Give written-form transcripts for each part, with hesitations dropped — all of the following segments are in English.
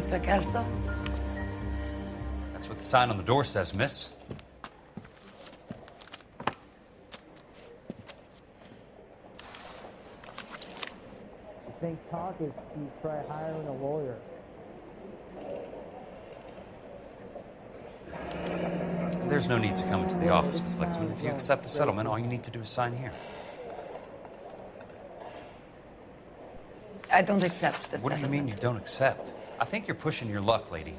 Mr. Kelso? That's what the sign on the door says, miss. You think talk is you try hiring a lawyer? There's no need to come into the office, Miss Lichtman. If you accept the settlement, all you need to do is sign here. I don't accept the What do you mean you don't accept? I think you're pushing your luck, lady.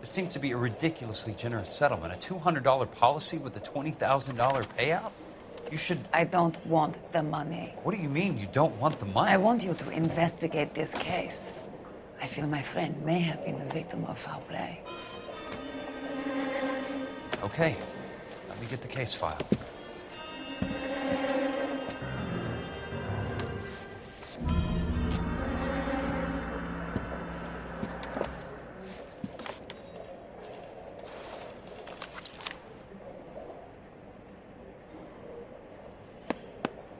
This seems to be a ridiculously generous settlement. A $200 policy with a $20,000 payout? You should... I don't want the money. What do you mean you don't want the money? I want you to investigate this case. I feel my friend may have been a victim of foul play. Okay. Let me get the case file.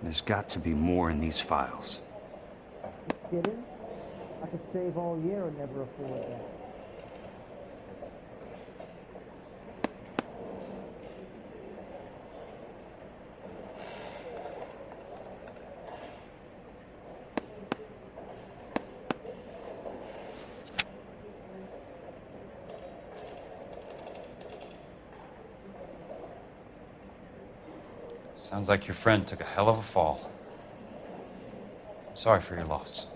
There's got to be more in these files. You kidding? I could save all year and never afford that. Sounds like your friend took a hell of a fall. I'm sorry for your loss.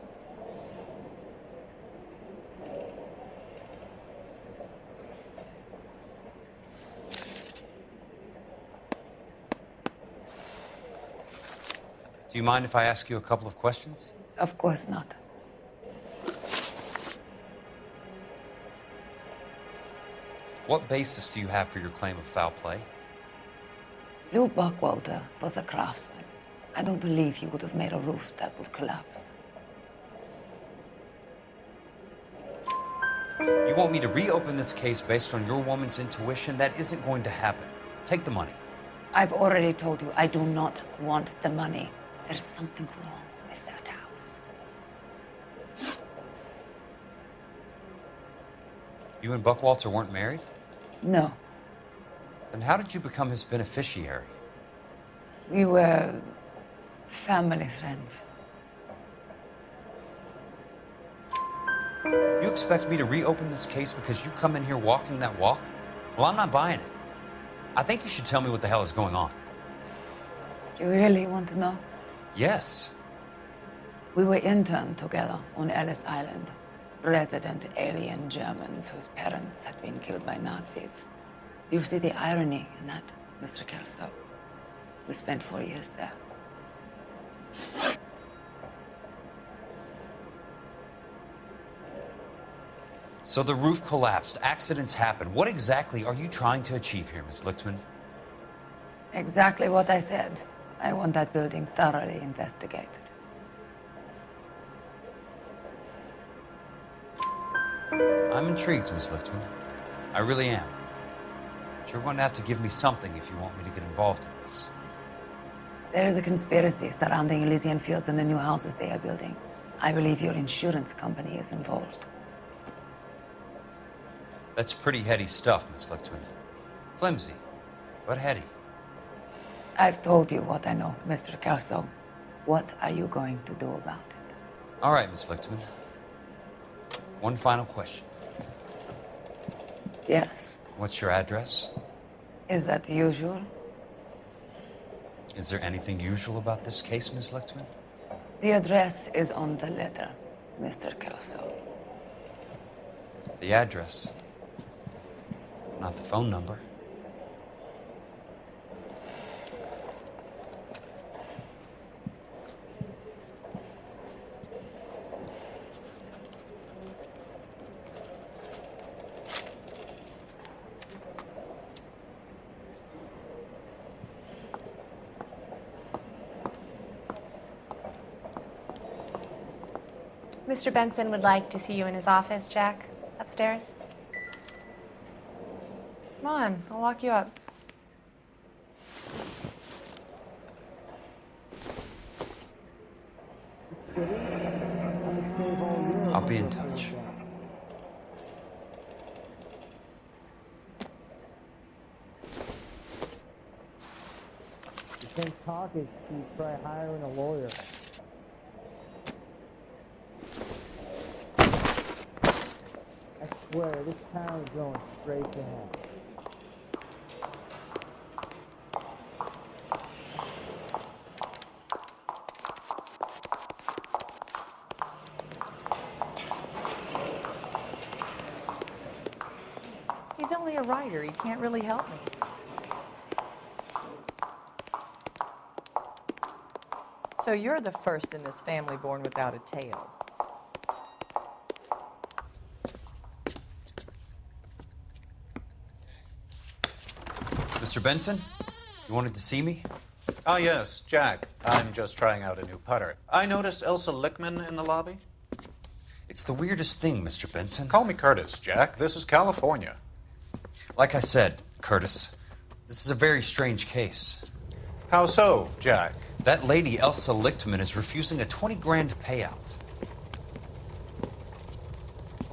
Do you mind if I ask you a couple of questions? Of course not. What basis do you have for your claim of foul play? Lou Buckwalter was a craftsman. I don't believe he would have made a roof that would collapse. You want me to reopen this case based on your woman's intuition? That isn't going to happen. Take the money. I've already told you I do not want the money. There's something wrong with that house. You and Buckwalter weren't married? No. Then how did you become his beneficiary? We were family friends. You expect me to reopen this case because you come in here walking that walk? Well, I'm not buying it. I think you should tell me what the hell is going on. You really want to know? Yes. We were interned together on Ellis Island. Resident alien Germans whose parents had been killed by Nazis. Do you see the irony in that, Mr. Kelso? We spent 4 years there. So the roof collapsed, accidents happen. What exactly are you trying to achieve here, Miss Lichtman? Exactly what I said. I want that building thoroughly investigated. I'm intrigued, Miss Lichtman. I really am. But you're going to have to give me something if you want me to get involved in this. There is a conspiracy surrounding Elysian fields and the new houses they are building. I believe your insurance company is involved. That's pretty heady stuff, Miss Lichtman. Flimsy, but heady. I've told you what I know, Mr. Kelso. What are you going to do about it? All right, Miss Lichtman. One final question. Yes. What's your address? Is that usual? Is there anything usual about this case, Miss Lichtman? The address is on the letter, Mr. Kelso. The address, not the phone number. Mr. Benson would like to see you in his office, Jack. Upstairs. Come on, I'll walk you up. I'll be in touch. talk is to try hiring a lawyer. I swear, this town is going straight to hell. He's only a writer. He can't really help me. So you're the first in this family born without a tail. Mr. Benson, you wanted to see me? Ah, yes, Jack. I'm just trying out a new putter. I noticed Elsa Lickman in the lobby. It's the weirdest thing, Mr. Benson. Call me Curtis, Jack. This is California. Like I said, Curtis, this is a very strange case. How so, Jack? That lady, Elsa Lichtman, is refusing a 20 grand payout.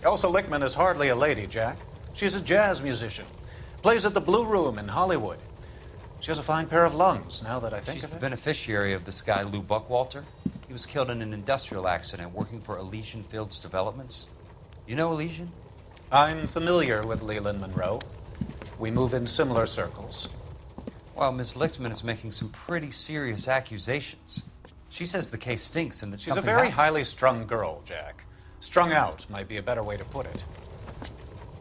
Elsa Lickman is hardly a lady, Jack. She's a jazz musician. Plays at the Blue Room in Hollywood. She has a fine pair of lungs, now that I think She's of the it. beneficiary of this guy, Lou Buckwalter. He was killed in an industrial accident working for Elysian Fields Developments. You know Elysian? I'm familiar with Leland Monroe. We move in similar circles. Well, Miss Lichtman is making some pretty serious accusations. She says the case stinks and that She's a something very happened. highly strung girl, Jack. Strung out might be a better way to put it.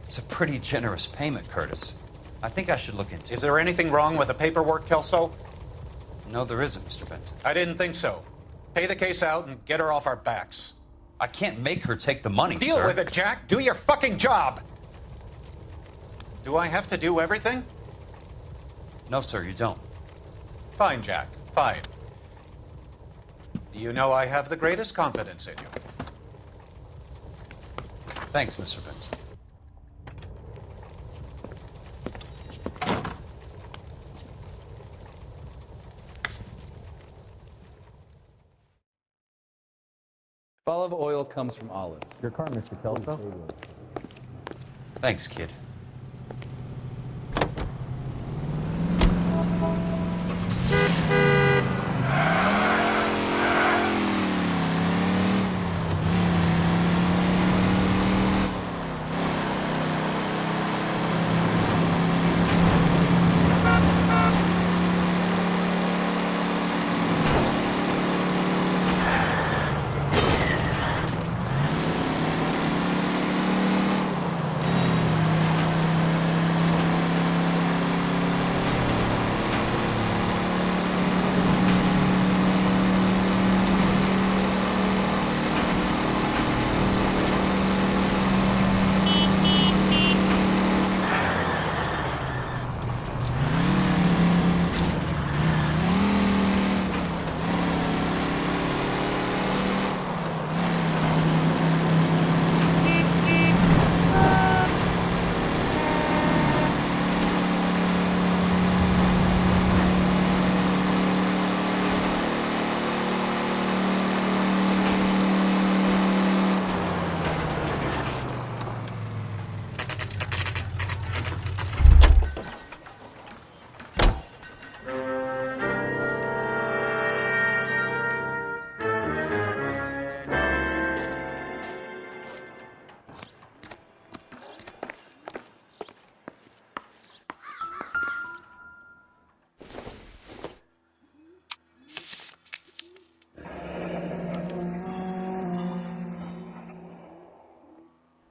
It's a pretty generous payment, Curtis. I think I should look into it. Is there anything wrong with the paperwork, Kelso? No, there isn't, Mr. Benson. I didn't think so. Pay the case out and get her off our backs. I can't make her take the money, Deal sir. with it, Jack. Do your fucking job. Do I have to do everything? No, sir, you don't. Fine, Jack. Fine. You know I have the greatest confidence in you. Thanks, Mr. Benson. Olive oil comes from olives. Your car, Mr. Kelso. Thanks, kid.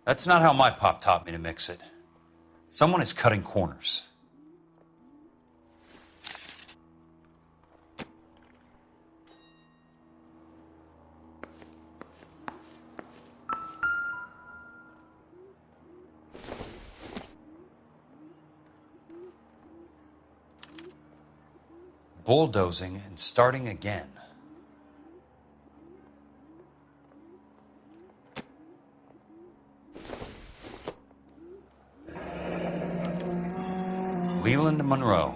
That's not how my pop taught me to mix it. Someone is cutting corners. Bulldozing and starting again. Leland Monroe,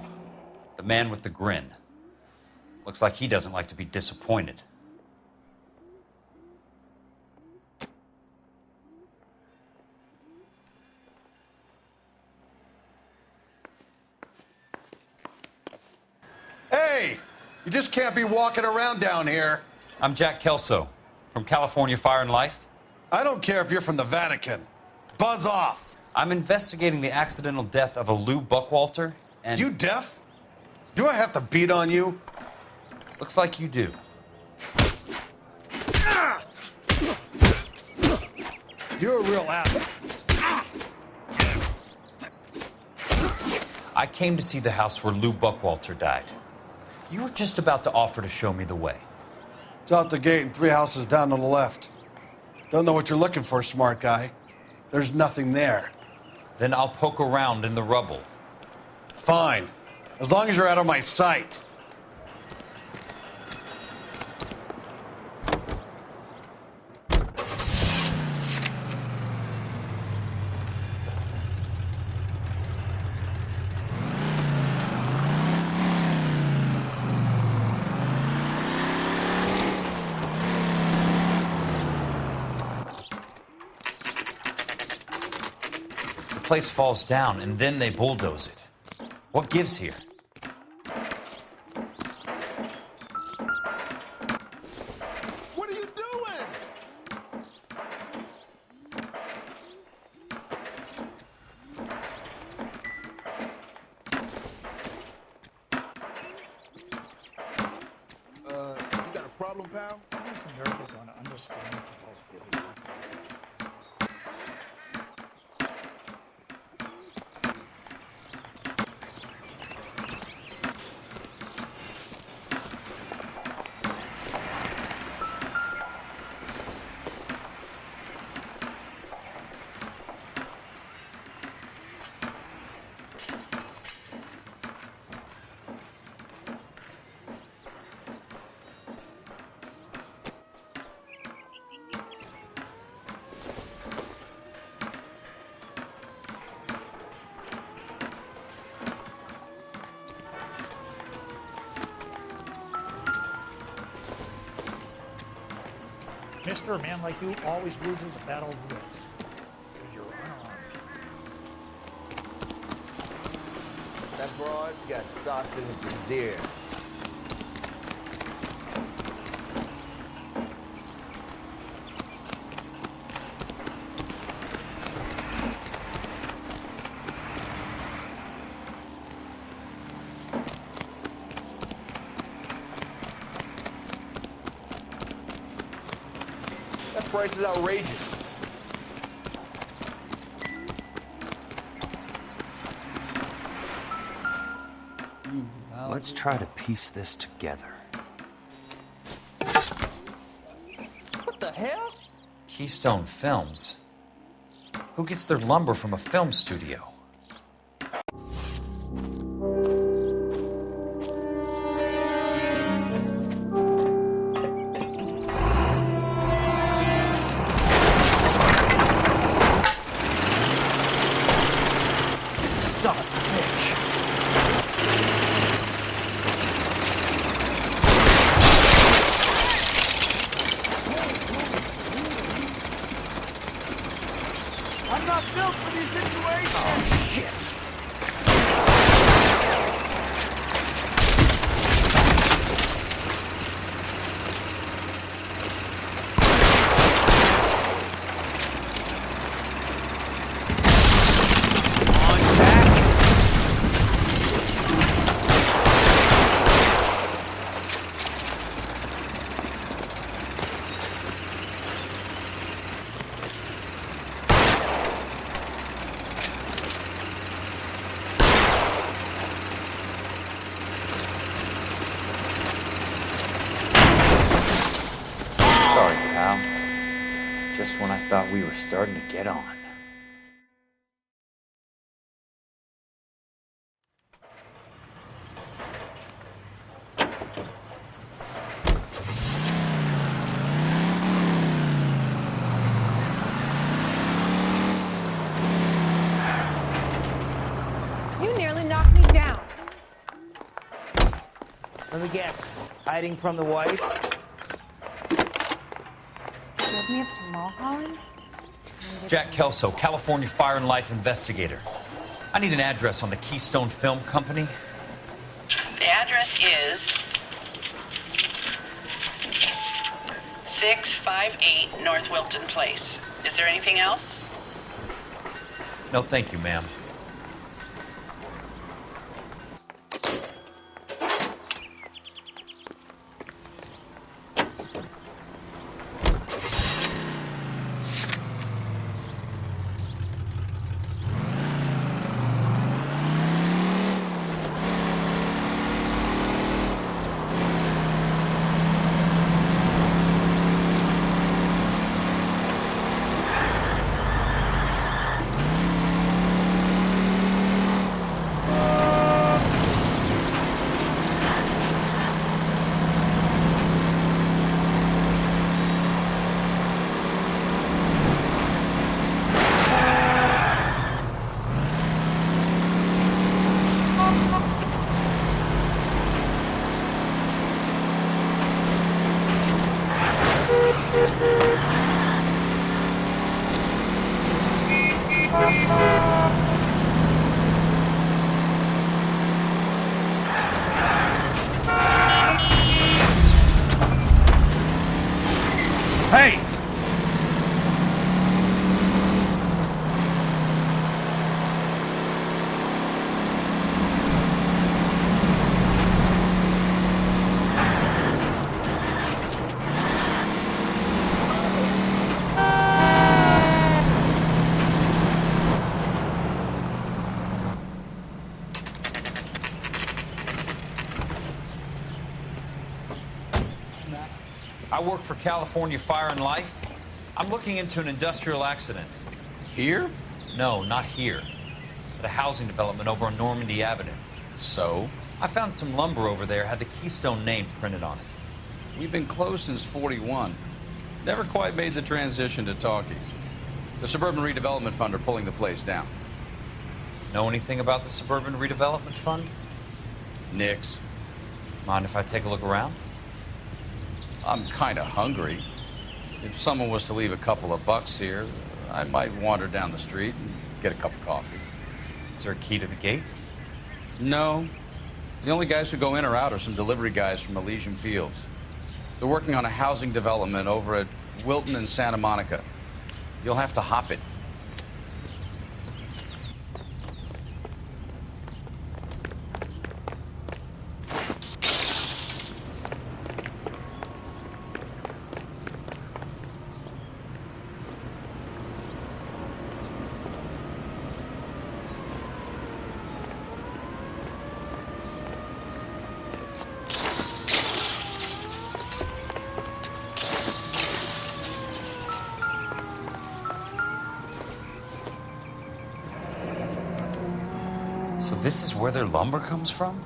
the man with the grin. Looks like he doesn't like to be disappointed. Hey! You just can't be walking around down here. I'm Jack Kelso from California Fire and Life. I don't care if you're from the Vatican. Buzz off. I'm investigating the accidental death of a Lou Buckwalter, and... You deaf? Do I have to beat on you? Looks like you do. You're a real ass. I came to see the house where Lou Buckwalter died. You were just about to offer to show me the way. It's out the gate and 3 houses down on the left. Don't know what you're looking for, smart guy. There's nothing there. Then I'll poke around in the rubble. Fine. As long as you're out of my sight. The place falls down, and then they bulldoze it. What gives here? What are you doing? You got a problem, pal? I'm never going to understand it. Mister, a man like you always loses a battle of wits. Because you're unarmed. That broad got sauce in his ear. That price is outrageous. Let's try to piece this together. What the hell? Keystone Films. Who gets their lumber from a film studio? Son of a bitch. I'm not built for these situations! Oh, shit. Sorry, pal. Just when I thought we were starting to get on. You nearly knocked me down. Let me guess. Hiding from the wife? Drove me up to Mulholland? Jack Kelso, California Fire and Life investigator. I need an address on the Keystone Film Company. The address is 658 North Wilton Place. Is there anything else? No, thank you, ma'am. Hey! I work for California Fire and Life. I'm looking into an industrial accident. Here? No, not here. At a housing development over on Normandy Avenue. So? I found some lumber over there, had the Keystone name printed on it. We've been closed since '41. Never quite made the transition to talkies. The Suburban Redevelopment Fund are pulling the place down. Know anything about the Suburban Redevelopment Fund? Nix. Mind if I take a look around? I'm kind of hungry. If someone was to leave a couple of bucks here, I might wander down the street and get a cup of coffee. Is there a key to the gate? No. The only guys who go in or out are some delivery guys from Elysian Fields. They're working on a housing development over at Wilton and Santa Monica. You'll have to hop it. So this is where their lumber comes from?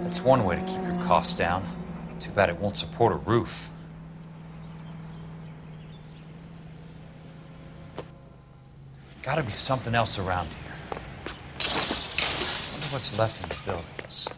That's one way to keep your costs down. Too bad it won't support a roof. Gotta be something else around here. Wonder what's left in the buildings.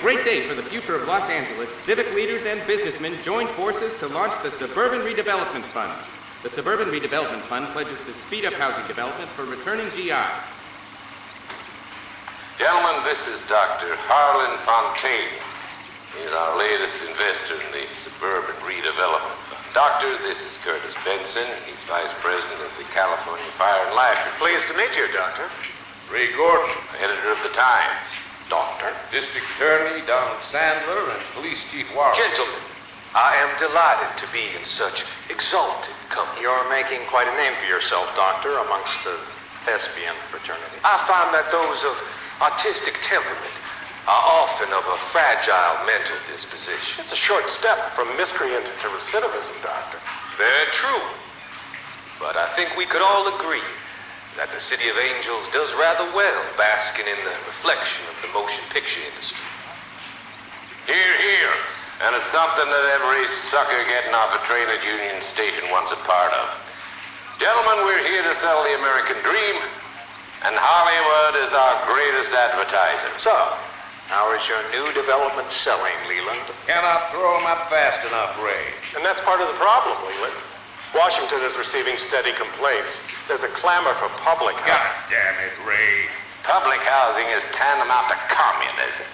great day for the future of Los Angeles, civic leaders and businessmen joined forces to launch the Suburban Redevelopment Fund. The Suburban Redevelopment Fund pledges to speed up housing development for returning GI. Gentlemen, this is Dr. Harlan Fontaine. He's our latest investor in the Suburban Redevelopment Fund. Doctor, this is Curtis Benson. He's Vice President of the California Fire and Life. Pleased to meet you, Doctor. Ray Gordon, editor of the Times. Doctor. District Attorney Donald Sandler and Police Chief Warren. Gentlemen, I am delighted to be in such exalted company. You're making quite a name for yourself, Doctor, amongst the thespian fraternity. I find that those of artistic temperament are often of a fragile mental disposition. It's a short step from miscreant to recidivism, Doctor. Very true. But I think we could all agree that the City of Angels does rather well basking in the reflection of the motion picture industry. Hear, hear. And it's something that every sucker getting off a train at Union Station wants a part of. Gentlemen, we're here to sell the American dream, and Hollywood is our greatest advertiser. So, how is your new development selling, Leland? Cannot throw them up fast enough, Ray. And that's part of the problem, Leland. Washington is receiving steady complaints. There's a clamor for public housing. God damn it, Ray. Public housing is tantamount to communism.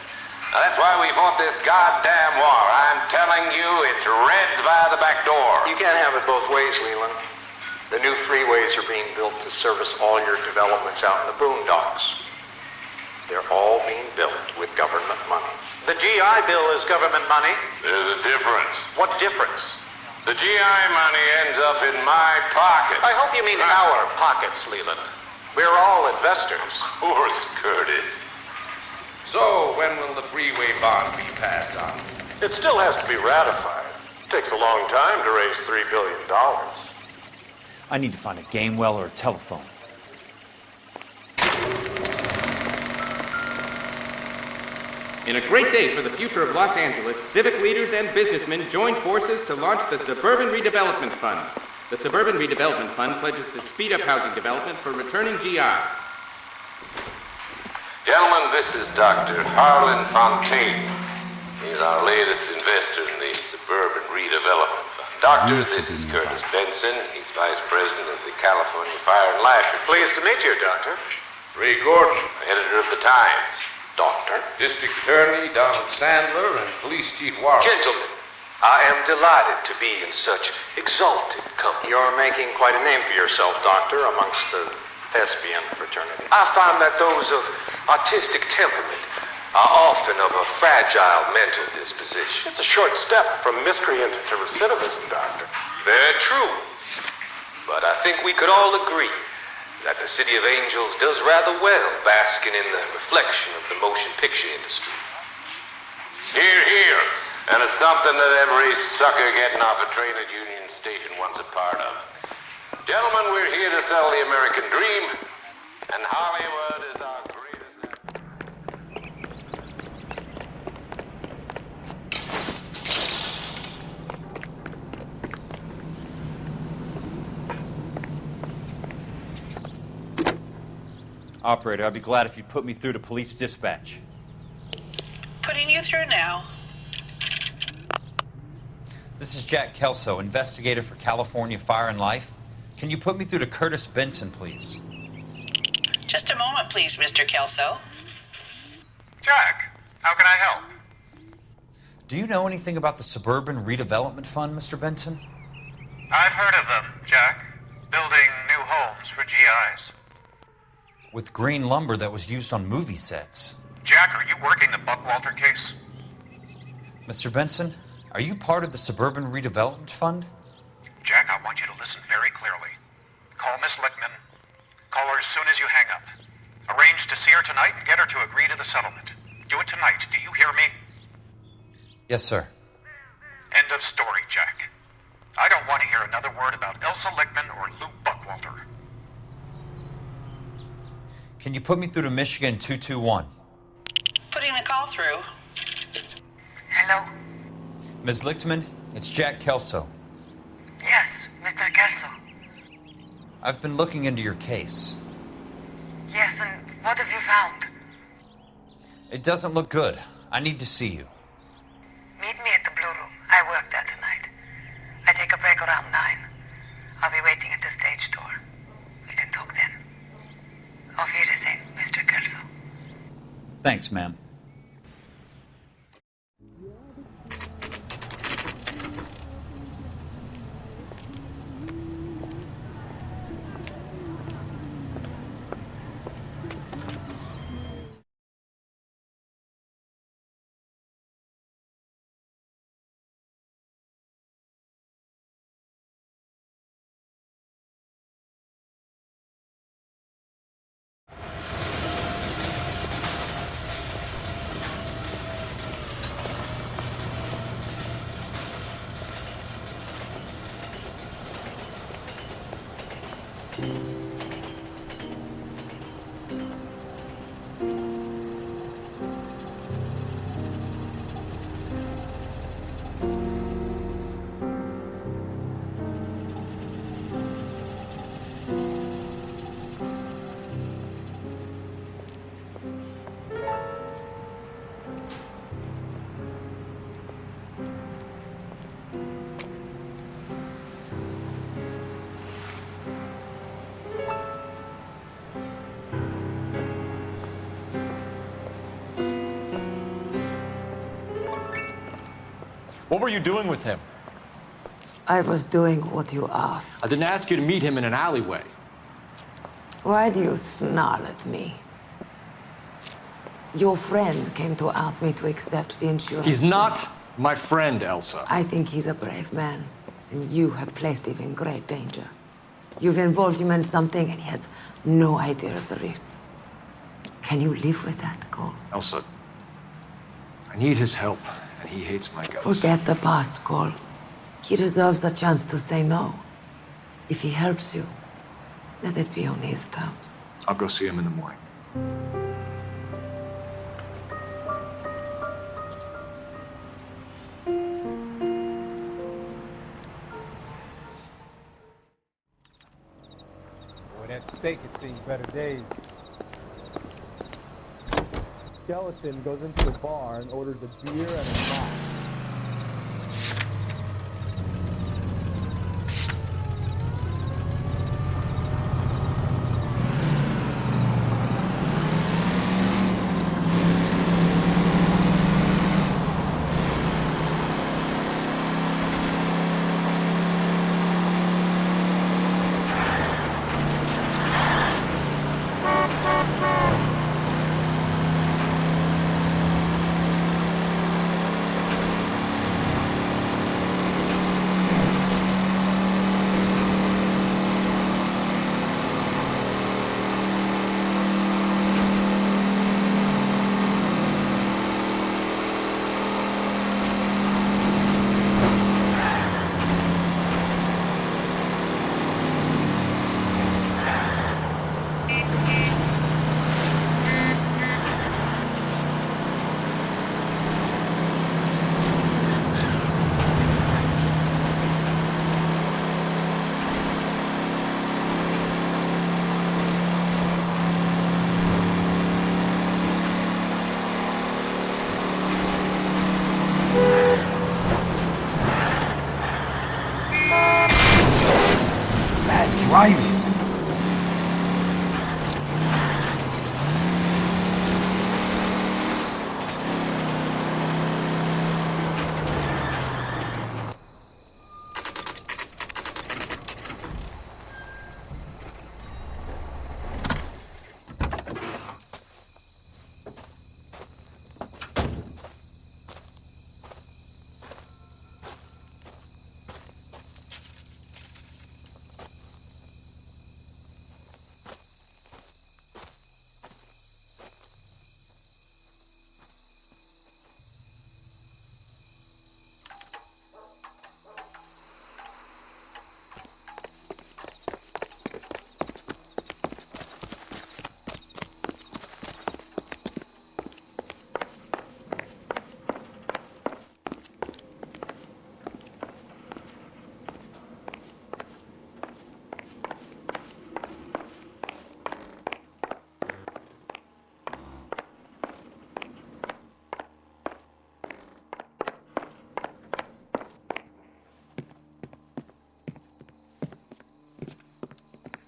Now, that's why we fought this goddamn war. I'm telling you, it's Reds via the back door. You can't have it both ways, Leland. The new freeways are being built to service all your developments out in the boondocks. They're all being built with government money. The GI Bill is government money. There's a difference. What difference? The GI money ends up in my pocket. I hope you mean our pockets, Leland. We're all investors. Of course, Curtis. So, when will the freeway bond be passed on? It still has to be ratified. It takes a long time to raise $3 billion. I need to find a game well or a telephone. In a great day for the future of Los Angeles, civic leaders and businessmen joined forces to launch the Suburban Redevelopment Fund. The Suburban Redevelopment Fund pledges to speed up housing development for returning GIs. Gentlemen, this is Dr. Harlan Fontaine. He's our latest investor in the Suburban Redevelopment Fund. Doctor, this is Curtis Benson. He's Vice President of the California Fire and Life. Pleased to meet you, Doctor. Ray Gordon, editor of the Times. Doctor. District Attorney Donald Sandler and Police Chief Warren. Gentlemen, I am delighted to be in such exalted company. You're making quite a name for yourself, Doctor, amongst the thespian fraternity. I find that those of artistic temperament are often of a fragile mental disposition. It's a short step from miscreant to recidivism, Doctor. Very true. But I think we could all agree that the City of Angels does rather well basking in the reflection of the motion picture industry. Hear, hear. And it's something that every sucker getting off a train at Union Station wants a part of. Gentlemen, we're here to sell the American dream, and Hollywood is our greatest... Operator, I'd be glad if you'd put me through to police dispatch. Putting you through now. This is Jack Kelso, investigator for California Fire and Life. Can you put me through to Curtis Benson, please? Just a moment, please, Mr. Kelso. Jack, how can I help? Do you know anything about the Suburban Redevelopment Fund, Mr. Benson? I've heard of them, Jack. Building new homes for GIs. With green lumber that was used on movie sets. Jack, are you working the Buckwalter case? Mr. Benson, are you part of the Suburban Redevelopment Fund? Jack, I want you to listen very clearly. Call Miss Lickman. Call her as soon as you hang up. Arrange to see her tonight and get her to agree to the settlement. Do it tonight. Do you hear me? Yes, sir. End of story, Jack. I don't want to hear another word about Elsa Lickman or Lou Buckwalter. Can you put me through to Michigan 221? Putting the call through. Hello? Ms. Lichtman, it's Jack Kelso. Yes, Mr. Kelso. I've been looking into your case. Yes, and what have you found? It doesn't look good. I need to see you. Meet me at the Blue Room. I work there tonight. I take a break around 9. I'll be waiting at the stage door. We can talk then. Auf Wiedersehen, Mr. Kelso. Thanks, ma'am. What were you doing with him? I was doing what you asked. I didn't ask you to meet him in an alleyway. Why do you snarl at me? Your friend came to ask me to accept the insurance. He's not my friend, Elsa. I think he's a brave man, and you have placed him in great danger. You've involved him in something, and he has no idea of the risk. Can you live with that, Cole? Elsa, I need his help, and he hates my guts. Forget the past, Cole. He deserves a chance to say no. If he helps you, let it be on his terms. I'll go see him in the morning. Boy, that steak has seen better days. Skeleton goes into the bar and orders a beer and a knot. Driving.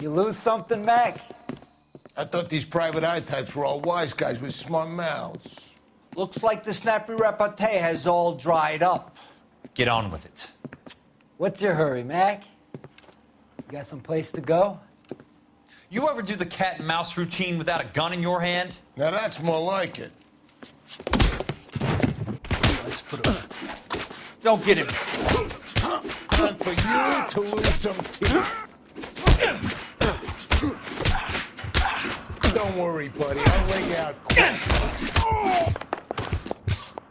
You lose something, Mac? I thought these private eye types were all wise guys with smart mouths. Looks like the snappy repartee has all dried up. Get on with it. What's your hurry, Mac? You got some place to go? You ever do the cat and mouse routine without a gun in your hand? Now that's more like it. Let's put it. Don't get him. Time for you to lose some teeth. Don't worry, buddy. I'll lay you out quick.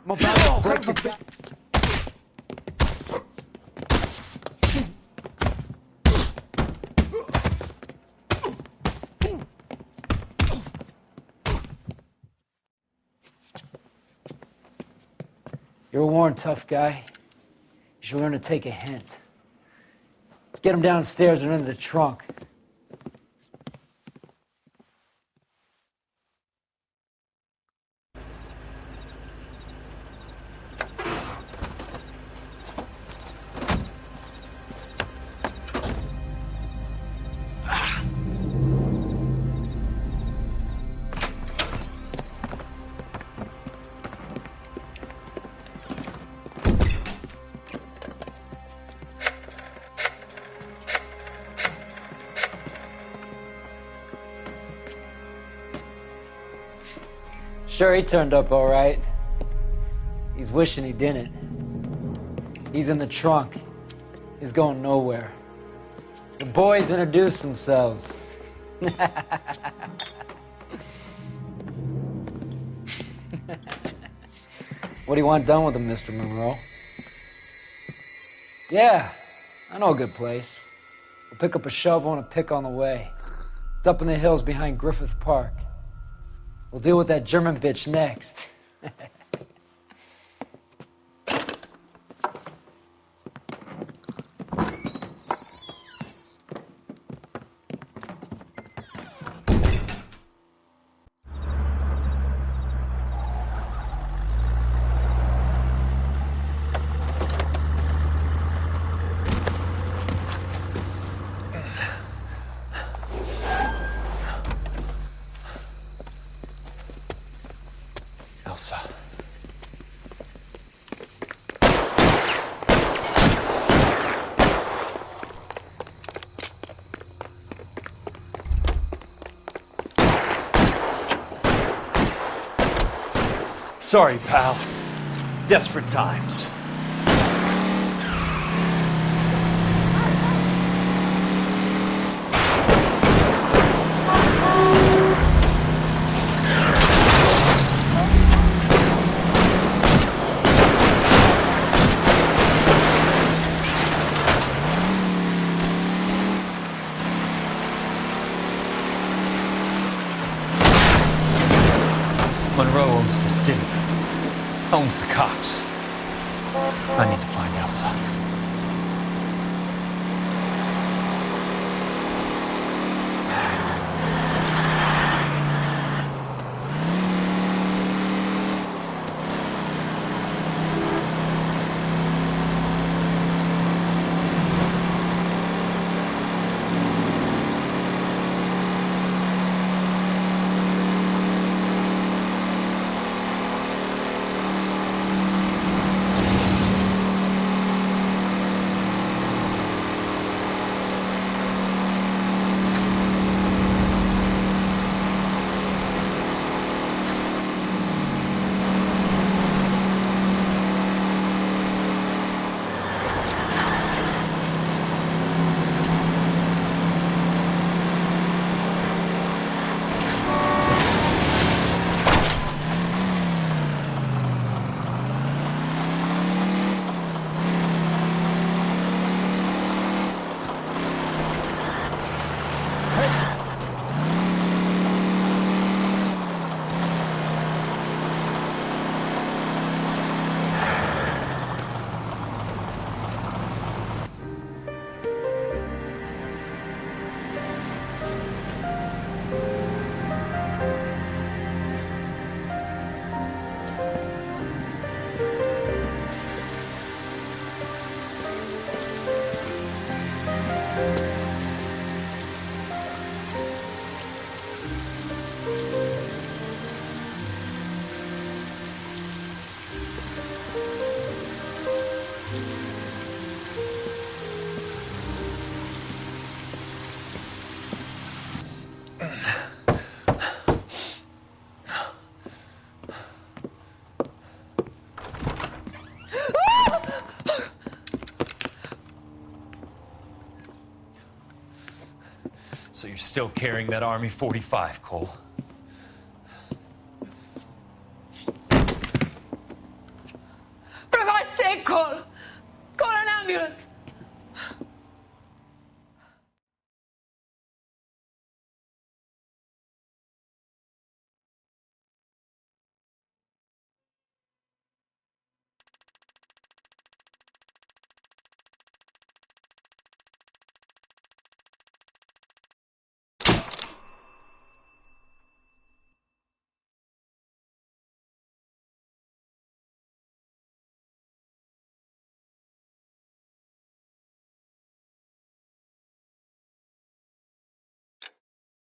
I'm about to break it down. You're a worn, tough guy. You should learn to take a hint. Get him downstairs and into the trunk. Sure, he turned up all right. He's wishing he didn't. He's in the trunk. He's going nowhere. The boys introduced themselves. What do you want done with him, Mr. Monroe? Yeah, I know a good place. We'll pick up a shovel and a pick on the way. It's up in the hills behind Griffith Park. We'll deal with that German bitch next. Elsa. Sorry, pal. Desperate times. Monroe owns the city, owns the cops. I need to find Elsa. So you're still carrying that Army 45, Cole? For God's sake, Cole! Call an ambulance!